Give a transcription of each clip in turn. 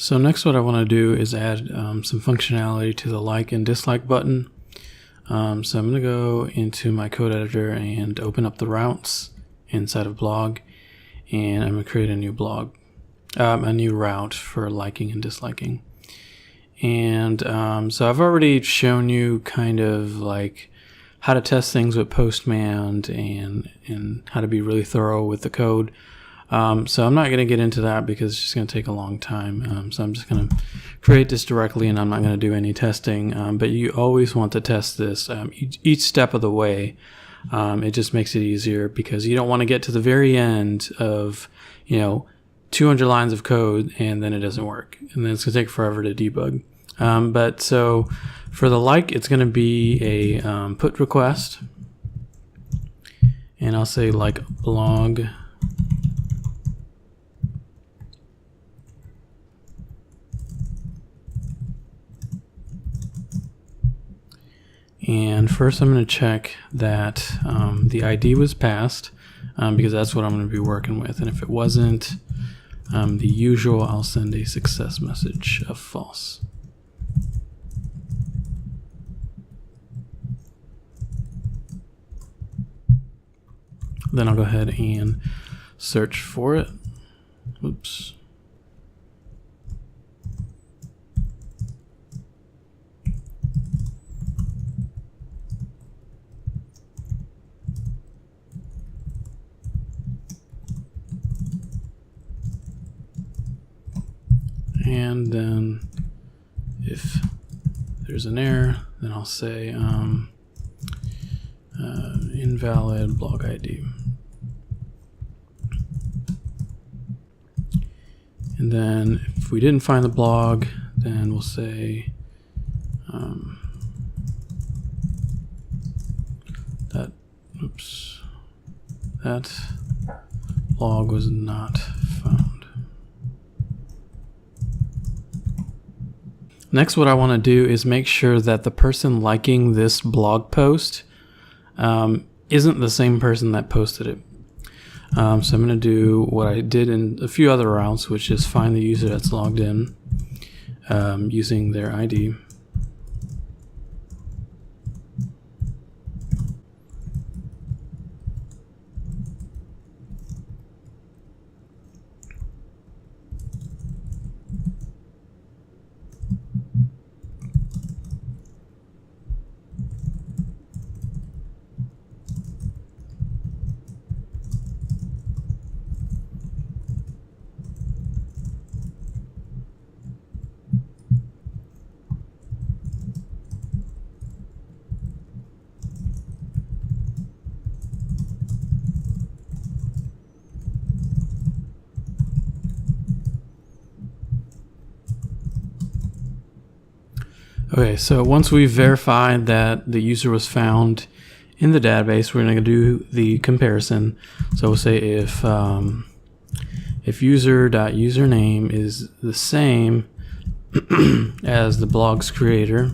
So next what I want to do is add some functionality to the like and dislike button. So I'm going to go into my code editor and open up the routes inside of blog, and I'm going to create a new route for liking and disliking. And so I've already shown you kind of like how to test things with Postman and how to be really thorough with the code. So I'm not going to get into that because it's just going to take a long time. So I'm just going to create this directly, and I'm not going to do any testing. But you always want to test this each step of the way. It just makes it easier because you don't want to get to the very end of 200 lines of code and then it doesn't work, and then it's going to take forever to debug. But so for the like, it's going to be a put request, and I'll say like blog. And first I'm going to check that the ID was passed because that's what I'm going to be working with. And if it wasn't the usual, I'll send a success message of false. Then I'll go ahead and search for it. Oops. And then if there's an error, then I'll say invalid blog ID. And then if we didn't find the blog, then we'll say that blog was not found. Next, what I want to do is make sure that the person liking this blog post isn't the same person that posted it. So I'm going to do what I did in a few other routes, which is find the user that's logged in using their ID. Okay, so once we've verified that the user was found in the database, we're going to do the comparison. So we'll say if user.username is the same as the blog's creator,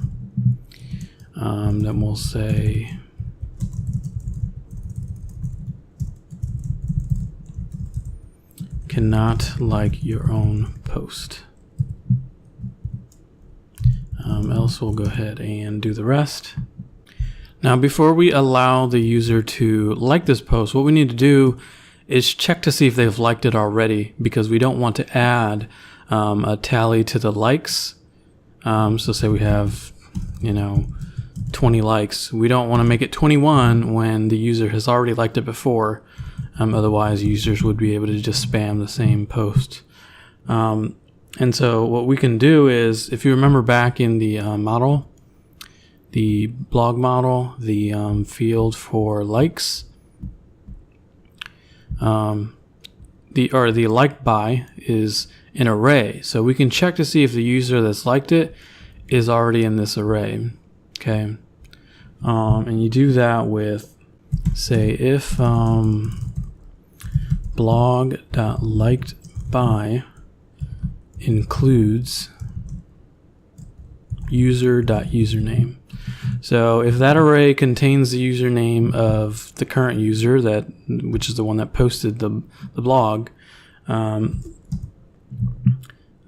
then we'll say cannot like your own post. Else we'll go ahead and do the rest. Now, before we allow the user to like this post, what we need to do is check to see if they've liked it already, because we don't want to add a tally to the likes. So say we have 20 likes. We don't want to make it 21 when the user has already liked it before. Otherwise, users would be able to just spam the same post. And so what we can do is, if you remember back in the model, the blog model, the field for likes, the like by is an array. So we can check to see if the user that's liked it is already in this array. Okay. And you do that with, say, if blog.likedby includes user.username. So if that array contains the username of the current user, which is the one that posted the blog,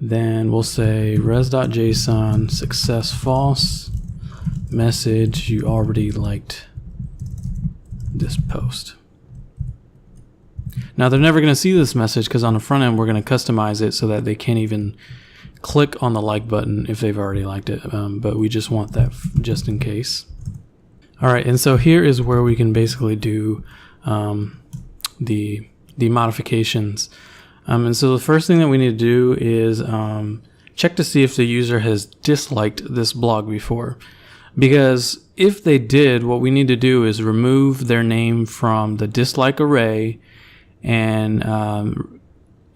Then we'll say res.json success false, message you already liked this post. Now they're never going to see this message because on the front end we're going to customize it so that they can't even click on the like button if they've already liked it, but we just want that just in case. Alright, and so here is where we can basically do the modifications. And so the first thing that we need to do is check to see if the user has disliked this blog before. Because if they did, what we need to do is remove their name from the dislike array and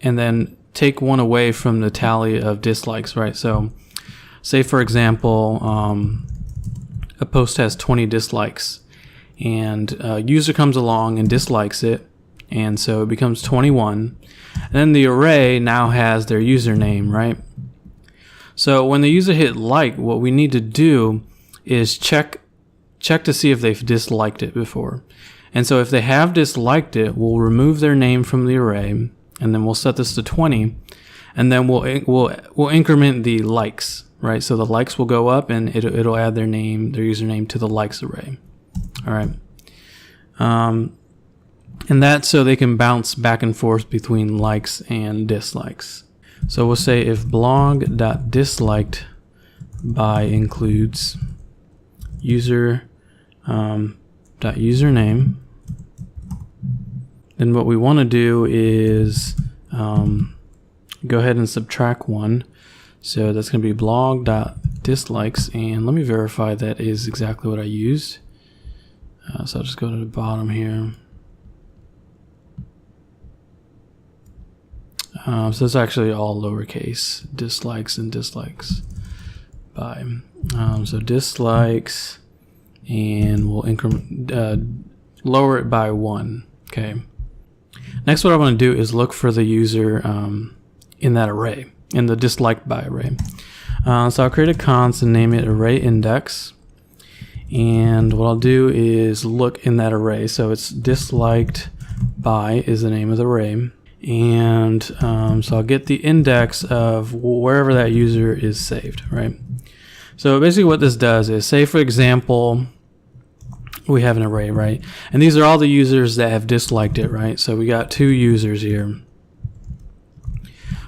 then take one away from the tally of dislikes, right? So say for example, a post has 20 dislikes and a user comes along and dislikes it, and so it becomes 21. And then the array now has their username, right? So when the user hit like, what we need to do is check to see if they've disliked it before. And so if they have disliked it, we'll remove their name from the array, and then we'll set this to 20, and then we'll increment the likes, right? So the likes will go up, and it'll add their name, their username to the likes array. All right. And that's so they can bounce back and forth between likes and dislikes. So we'll say if blog.disliked by includes user .username, then what we want to do is go ahead and subtract 1. So that's going to be blog.dislikes, and let me verify that is exactly what I used. So I'll just go to the bottom here. So it's actually all lowercase, dislikes and dislikes by. So dislikes, and we'll increment, lower it by 1. Okay. Next, what I want to do is look for the user in that array, in the disliked by array. So I'll create a const and name it array index. And what I'll do is look in that array. So it's disliked by is the name of the array. And so I'll get the index of wherever that user is saved, right? So basically what this does is, say for example, we have an array, right? And these are all the users that have disliked it, right? So we got 2 users here.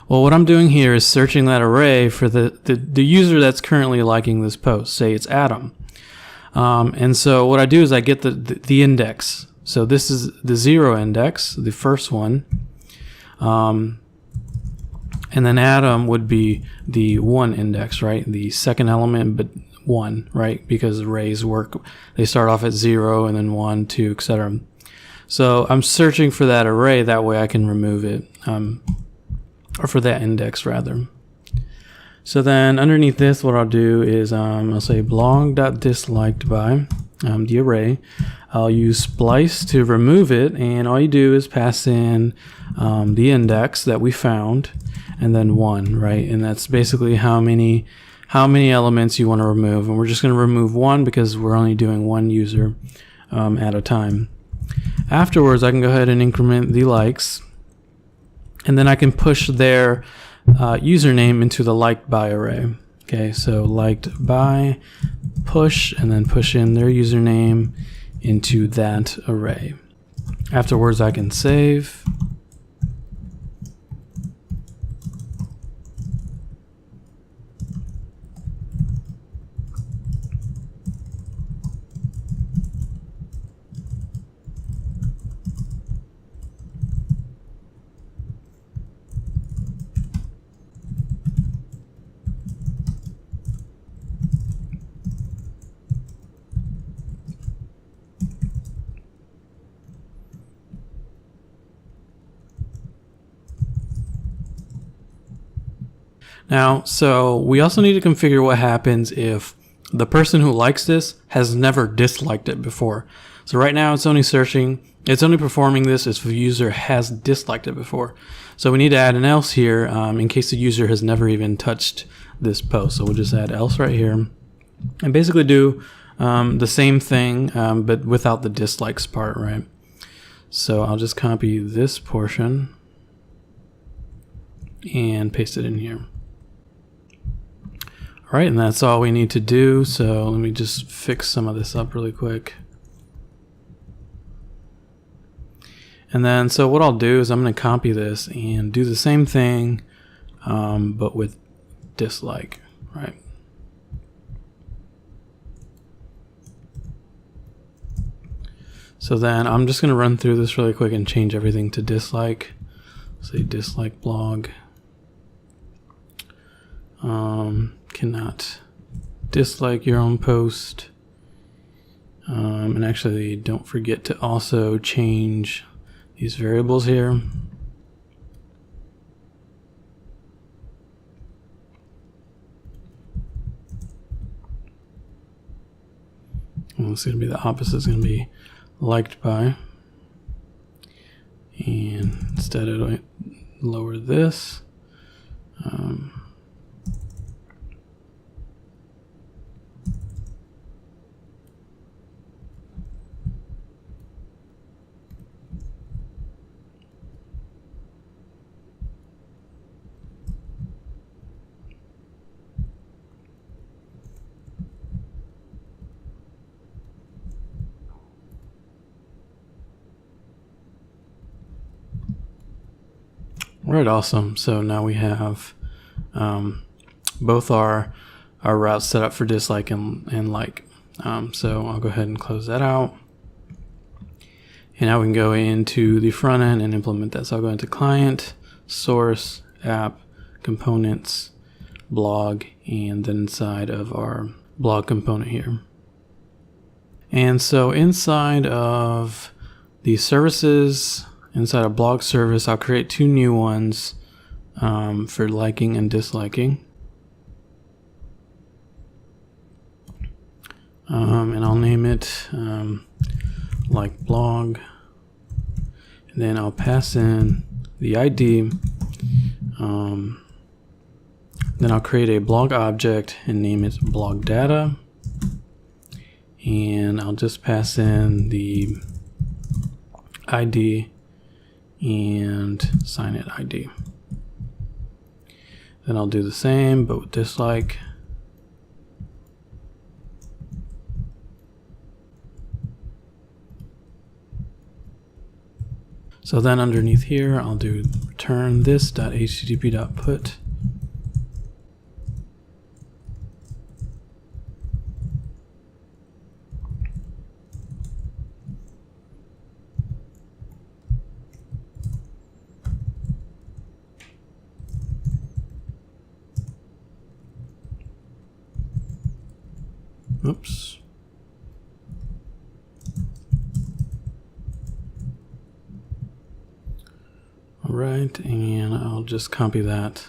Well, what I'm doing here is searching that array for the user that's currently liking this post. Say it's Adam. And so what I do is I get the index. So this is the 0 index, the first one. And then Adam would be the 1 index, right? The second element, but 1, right? Because arrays work, they start off at 0 and then 1, 2, etc. So I'm searching for that array, that way I can remove it, or for that index rather. So then underneath this, what I'll do is I'll say blog.disliked by the array. I'll use splice to remove it, and all you do is pass in the index that we found, and then 1, right? And that's basically how many elements you want to remove. And we're just going to remove 1 because we're only doing 1 user at a time. Afterwards, I can go ahead and increment the likes, and then I can push their username into the liked by array. Okay, so liked by, push, and then push in their username into that array. Afterwards, I can save. Now, so we also need to configure what happens if the person who likes this has never disliked it before. So right now it's only searching, it's only performing this if the user has disliked it before. So we need to add an else here in case the user has never even touched this post. So we'll just add else right here and basically do the same thing, but without the dislikes part, right? So I'll just copy this portion and paste it in here. All right, and that's all we need to do. So let me just fix some of this up really quick. And then, so what I'll do is I'm going to copy this and do the same thing, but with dislike, right? So then I'm just going to run through this really quick and change everything to dislike. Say dislike blog. Cannot dislike your own post. And actually, don't forget to also change these variables here. Well, it's going to be the opposite. It's going to be liked by. And instead, it'll lower this. Right, awesome. So now we have both our routes set up for dislike and like. So I'll go ahead and close that out. And now we can go into the front end and implement that. So I'll go into client, source, app, components, blog, and then inside of our blog component here. And so inside of the services, inside of blog service, I'll create two new ones for liking and disliking. And I'll name it like blog. And then I'll pass in the ID. Then I'll create a blog object and name it blog data. And I'll just pass in the ID and sign it ID. Then I'll do the same, but with dislike. So then underneath here, I'll do return this.http.put. Oops. All right, and I'll just copy that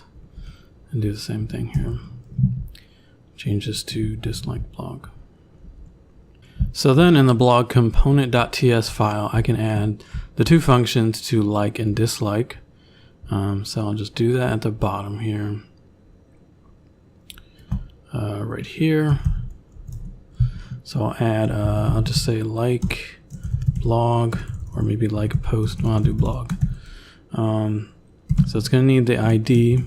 and do the same thing here. Change this to dislike blog. So then in the blog component.ts file, I can add the two functions to like and dislike. So I'll just do that at the bottom here. Right here. So I'll add, I'll just say like blog, or maybe like post. Well, I'll do blog. So it's going to need the ID.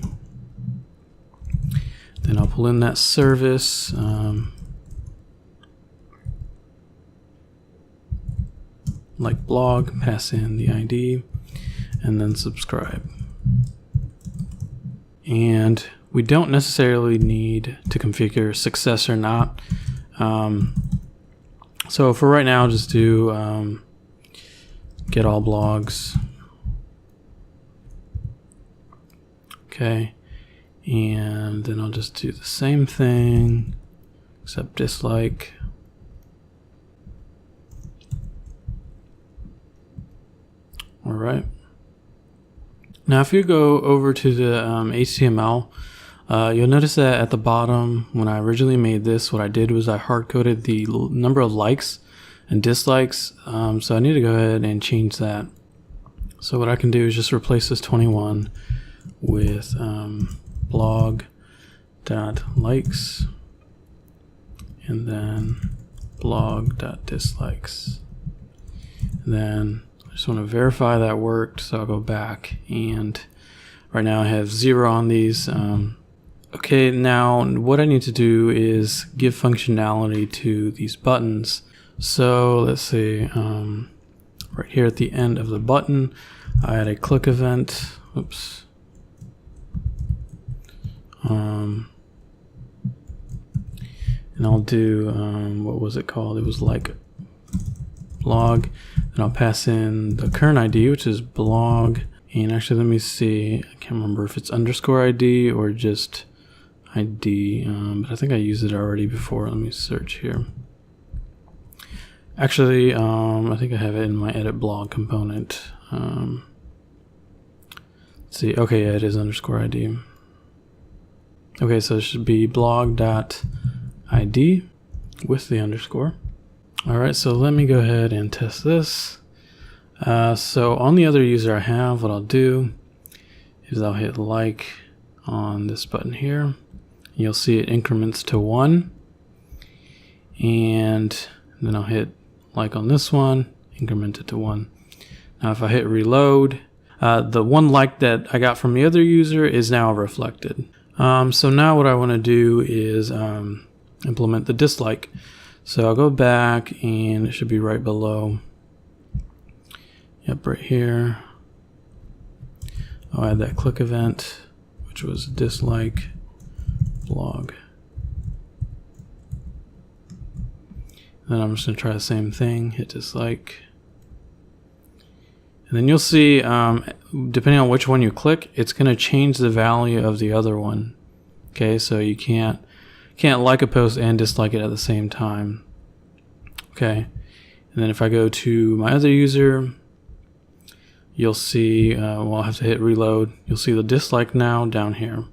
Then I'll pull in that service. Like blog, pass in the ID, and then subscribe. And we don't necessarily need to configure success or not. So for right now, I'll just do get all blogs. Okay, and then I'll just do the same thing, except dislike. All right. Now, if you go over to the HTML, you'll notice that at the bottom, when I originally made this, what I did was I hard-coded the number of likes and dislikes. So I need to go ahead and change that. So what I can do is just replace this 21 with blog.likes and then blog.dislikes. And then I just want to verify that worked, so I'll go back, and right now I have 0 on these. Okay, now what I need to do is give functionality to these buttons. So let's see, right here at the end of the button, I had a click event. Oops. And I'll do, what was it called? It was like blog. And I'll pass in the current ID, which is blog. And actually, let me see. I can't remember if it's underscore ID or just ID, but I think I used it already before. Let me search here. Actually, I think I have it in my edit blog component. Let's see. Okay, yeah, it is underscore ID. Okay, so it should be blog.id with the underscore. All right, so let me go ahead and test this. So on the other user I have, what I'll do is I'll hit like on this button here. You'll see it increments to 1, and then I'll hit like on this one, increment it to 1. Now if I hit reload, the one like that I got from the other user is now reflected. So now what I want to do is implement the dislike. So I'll go back, and it should be right below. Yep, right here. I'll add that click event, which was dislike blog. Then I'm just going to try the same thing, hit dislike. And then you'll see, depending on which one you click, it's going to change the value of the other one. Okay, so you can't like a post and dislike it at the same time. Okay, and then if I go to my other user, you'll see, well, I'll have to hit reload. You'll see the dislike now down here.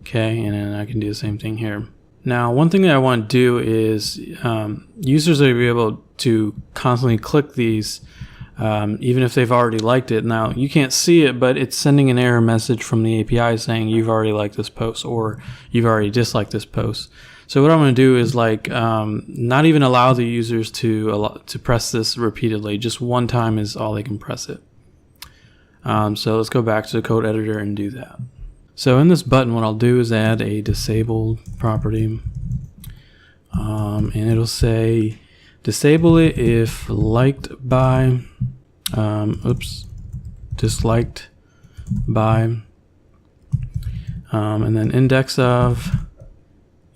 Okay, and then I can do the same thing here. Now, one thing that I want to do is users will be able to constantly click these, even if they've already liked it. Now, you can't see it, but it's sending an error message from the API saying you've already liked this post or you've already disliked this post. So what I'm going to do is not even allow the users to press this repeatedly. Just one time is all they can press it. So let's go back to the code editor and do that. So in this button, what I'll do is add a disabled property, and it'll say disable it if liked by, disliked by, and then index of,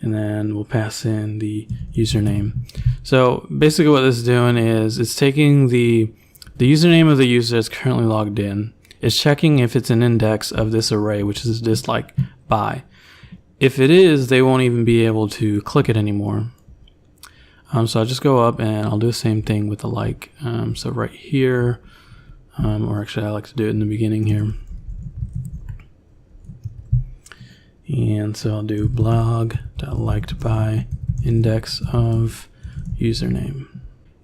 and then we'll pass in the username. So basically what this is doing is it's taking the username of the user that's currently logged in. It's checking if it's an index of this array, which is dislike by. If it is, they won't even be able to click it anymore. So I'll just go up and I'll do the same thing with the like. So right here, or actually I like to do it in the beginning here. And so I'll do blog.liked by index of username.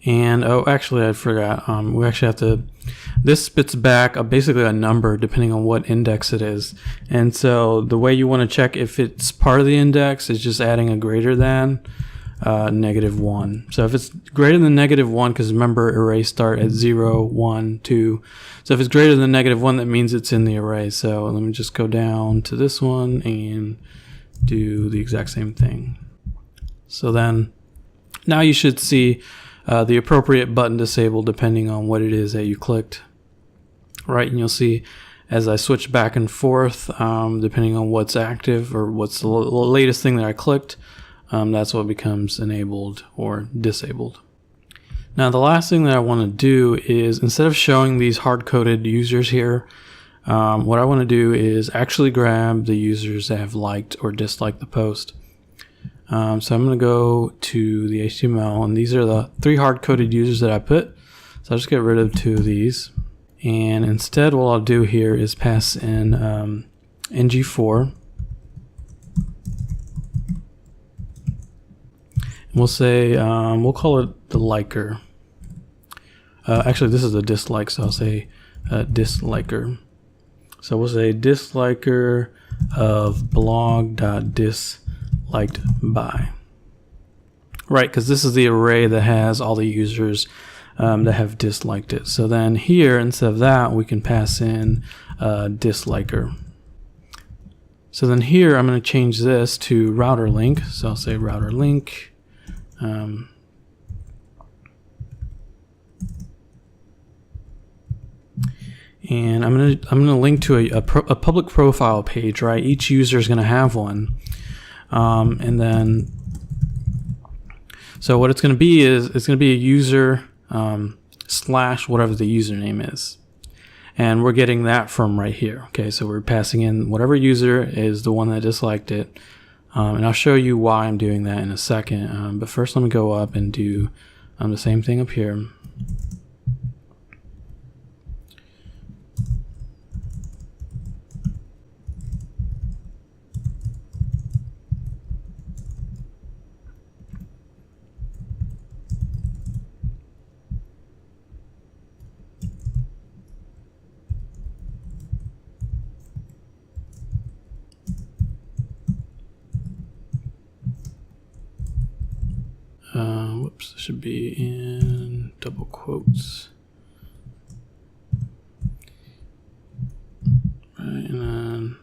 And oh, actually I forgot. We actually have to. This spits back basically a number depending on what index it is. And so the way you want to check if it's part of the index is just adding a greater than -1. So if it's greater than -1, because remember arrays start at 0, 1, 2. So if it's greater than -1, that means it's in the array. So let me just go down to this one and do the exact same thing. So then now you should see the appropriate button disabled depending on what it is that you clicked. Right, and you'll see as I switch back and forth, depending on what's active or what's the latest thing that I clicked, that's what becomes enabled or disabled. Now the last thing that I want to do is, instead of showing these hard-coded users here, what I want to do is actually grab the users that have liked or disliked the post. So I'm going to go to the HTML, and these are the 3 hard-coded users that I put. So I'll just get rid of 2 of these. And instead what I'll do here is pass in ng4. And we'll say, we'll call it the liker. Actually, this is a dislike, so I'll say disliker. So we'll say disliker of blog.disliked by. Right, because this is the array that has all the users that have disliked it. So then here, instead of that, we can pass in disliker. So then here I'm going to change this to router link. So I'll say router link. And I'm gonna link to a public profile page, right? Each user is gonna have one, and then so what it's gonna be is it's gonna be a user slash whatever the username is, and we're getting that from right here. Okay, so we're passing in whatever user is the one that disliked it, and I'll show you why I'm doing that in a second. But first, let me go up and do the same thing up here. Whoops, this should be in double quotes. Right, and then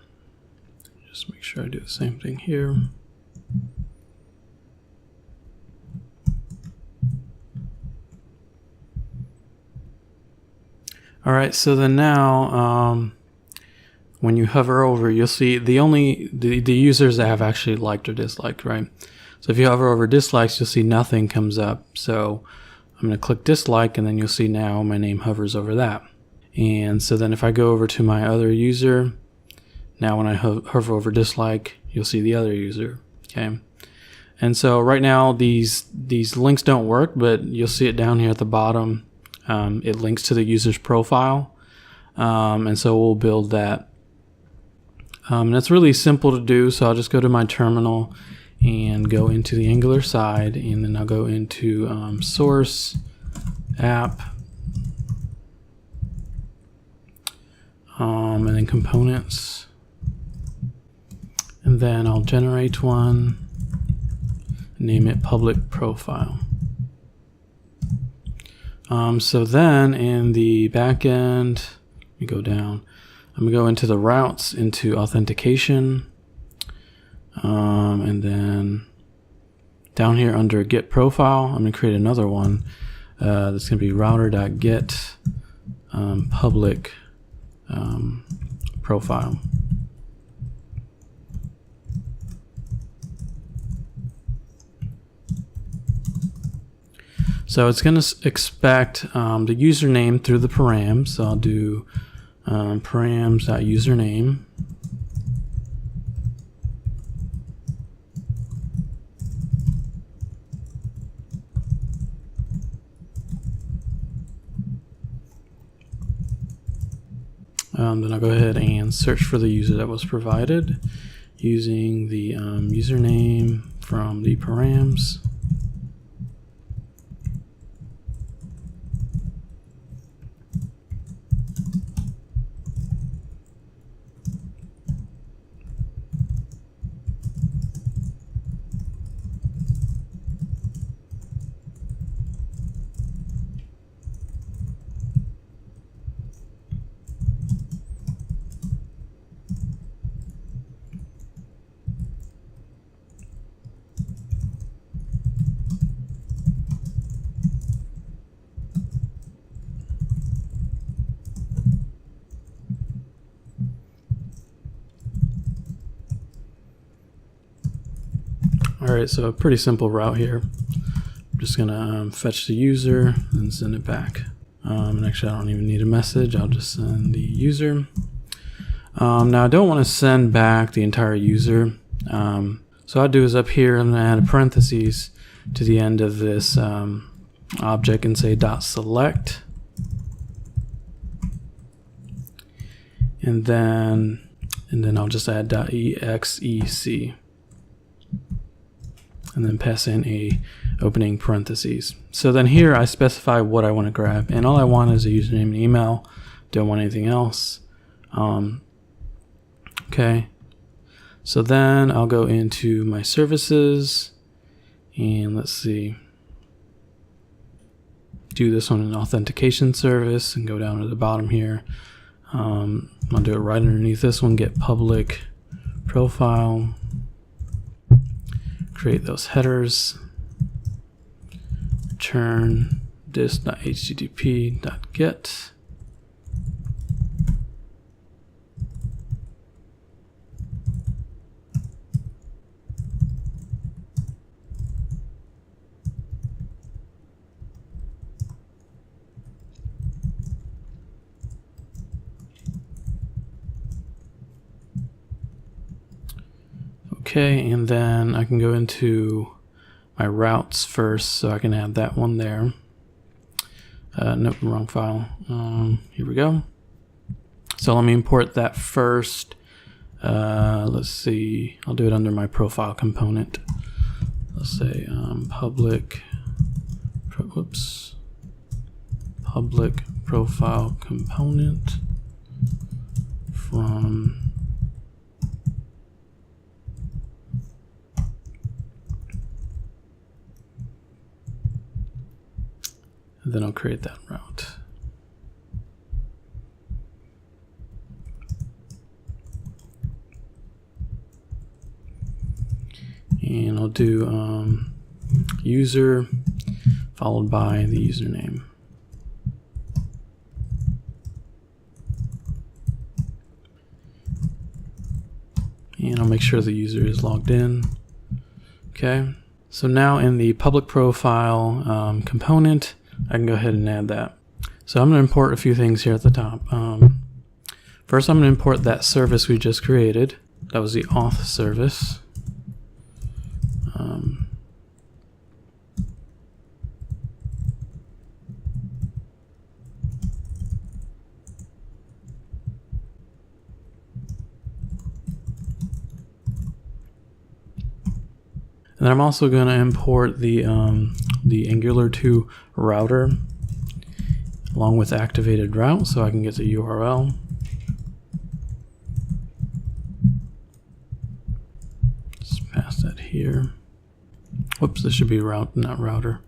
just make sure I do the same thing here. All right, so then now when you hover over, you'll see the users that have actually liked or disliked, right? So if you hover over dislikes, you'll see nothing comes up. So I'm going to click dislike, and then you'll see now my name hovers over that. And so then if I go over to my other user, now when I hover over dislike, you'll see the other user. Okay. And so right now these links don't work, but you'll see it down here at the bottom. It links to the user's profile. And so we'll build that. And it's really simple to do. So I'll just go to my terminal and go into the Angular side, and then I'll go into source app, and then components, and then I'll generate one, name it public profile. So then in the back end, let me go down, I'm gonna go into the routes, into authentication. And then down here under get profile, I'm going to create another one that's going to be router.get public profile. So it's going to expect the username through the params. So I'll do params.username. Then I'll go ahead and search for the user that was provided using the username from the params. Alright, so a pretty simple route here. I'm just gonna fetch the user and send it back. And actually I don't even need a message, I'll just send the user. Now I don't want to send back the entire user. So what I'll do is up here I'm gonna add a parentheses to the end of this object and say .select. And then I'll just add .exec. And then pass in a opening parentheses. So then here I specify what I want to grab, and all I want is a username and email. Don't want anything else. Okay. So then I'll go into my services, and let's see. Do this on an authentication service and go down to the bottom here. I'll do it right underneath this one. Get public profile, create those headers, return this.http.get. Okay, and then I can go into my routes first, so I can add that one there. Nope, wrong file. Here we go. So let me import that first. Let's see, I'll do it under my profile component. Let's say public profile component from and then I'll create that route. And I'll do user followed by the username. And I'll make sure the user is logged in. Okay, so now in the public profile component, I can go ahead and add that. So I'm going to import a few things here at the top. First, I'm going to import that service we just created. That was the auth service. And then I'm also going to import the Angular 2 router along with activated route, so I can get the URL. Just pass that here. Whoops, this should be route, not router.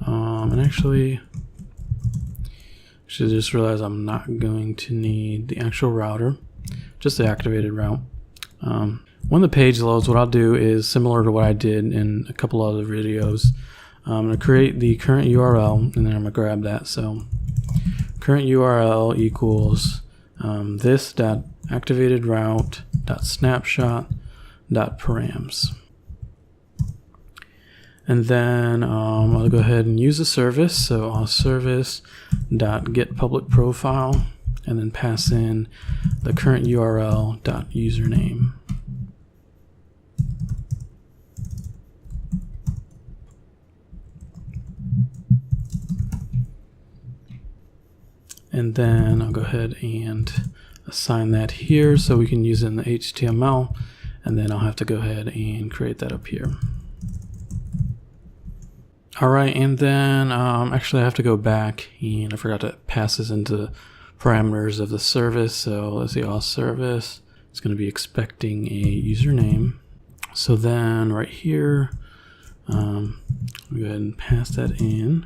And actually just realized I'm not going to need the actual router, just the activated route. When the page loads, what I'll do is similar to what I did in a couple other videos. I'm going to create the current URL, and then I'm going to grab that. So current URL equals this.activatedroute.snapshot.params. And then I'll go ahead and use a service. So I'll service.getPublicProfile, and then pass in the current URL.username. And then I'll go ahead and assign that here so we can use it in the HTML, and then I'll have to go ahead and create that up here. All right, and then actually I have to go back, and I forgot to pass this into parameters of the service. So let's see, auth service, it's going to be expecting a username. So then right here, I'll go ahead and pass that in.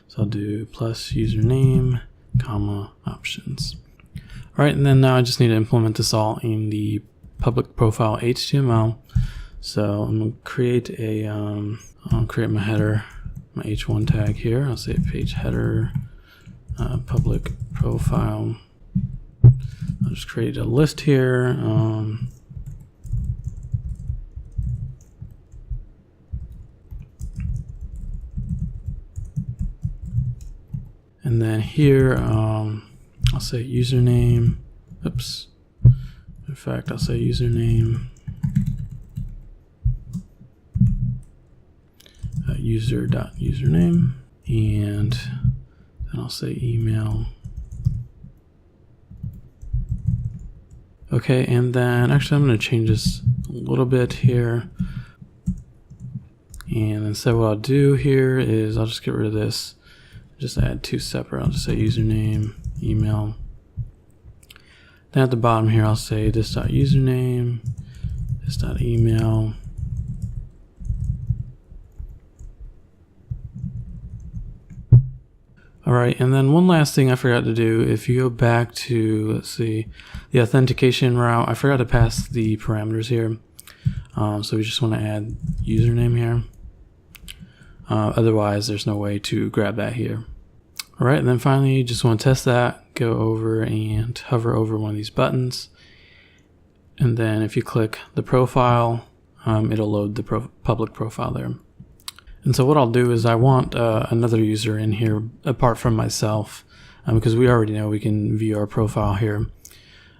So I'll do plus username, comma, options. All right, and then now I just need to implement this all in the public profile HTML. So I'm going to create a, I'll create my header, my h1 tag here. I'll say page header, public profile. I'll just create a list here. And then here, I'll say username. Oops. In fact, I'll say username. User.username. And then I'll say email. Okay, and then actually I'm going to change this a little bit here. And instead what I'll do here is I'll just get rid of this. Just add two separate. I'll just say username, email. Then at the bottom here, I'll say this.username, this.email. All Alright, and then one last thing I forgot to do, if you go back to, let's see, the authentication route, I forgot to pass the parameters here. So we just want to add username here. Otherwise, there's no way to grab that here. Alright, and then finally, you just want to test that, go over and hover over one of these buttons. And then if you click the profile, it'll load the public profile there. And so what I'll do is I want another user in here apart from myself, because we already know we can view our profile here.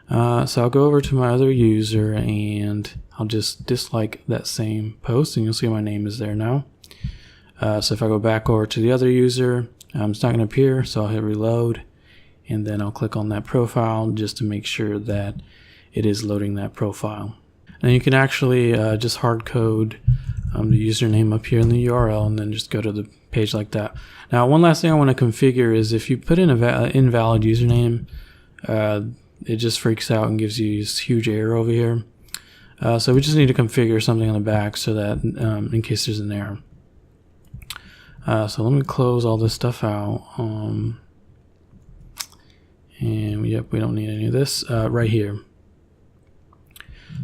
So I'll go over to my other user and I'll just dislike that same post, and you'll see my name is there now. So if I go back over to the other user, it's not going to appear, so I'll hit reload, and then I'll click on that profile just to make sure that it is loading that profile. And you can actually just hard code the username up here in the URL and then just go to the page like that. Now, one last thing I want to configure is if you put in an invalid username, it just freaks out and gives you this huge error over here. So we just need to configure something on the back so that in case there's an error. So let me close all this stuff out. And yep, we don't need any of this right here.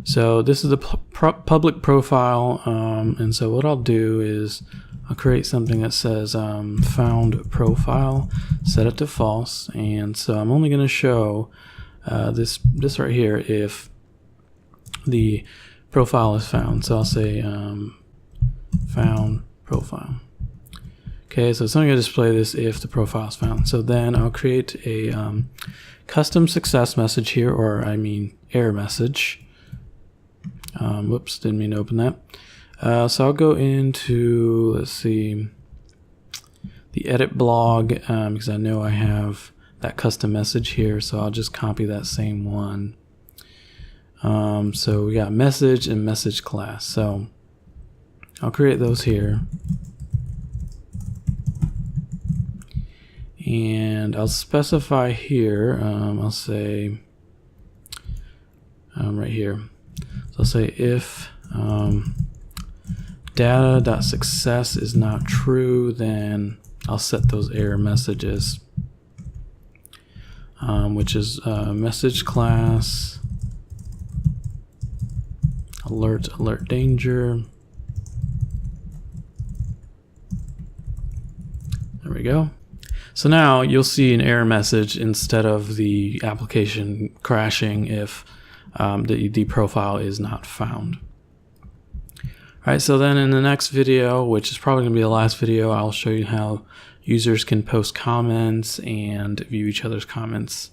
So this is the public profile, and so what I'll do is I'll create something that says found profile, set it to false, and so I'm only going to show this right here if the profile is found. So I'll say found profile. Okay, so it's only going to display this if the profile is found. So then I'll create a custom success message here, or I mean error message. Whoops, didn't mean to open that. So I'll go into, let's see, the edit blog, because I know I have that custom message here, so I'll just copy that same one. So we got message and message class. So I'll create those here. And I'll specify here, I'll say right here. So I'll say if data.success is not true, then I'll set those error messages, which is message class, alert danger. There we go. So now you'll see an error message instead of the application crashing if the profile is not found. Alright, so then in the next video, which is probably going to be the last video, I'll show you how users can post comments and view each other's comments.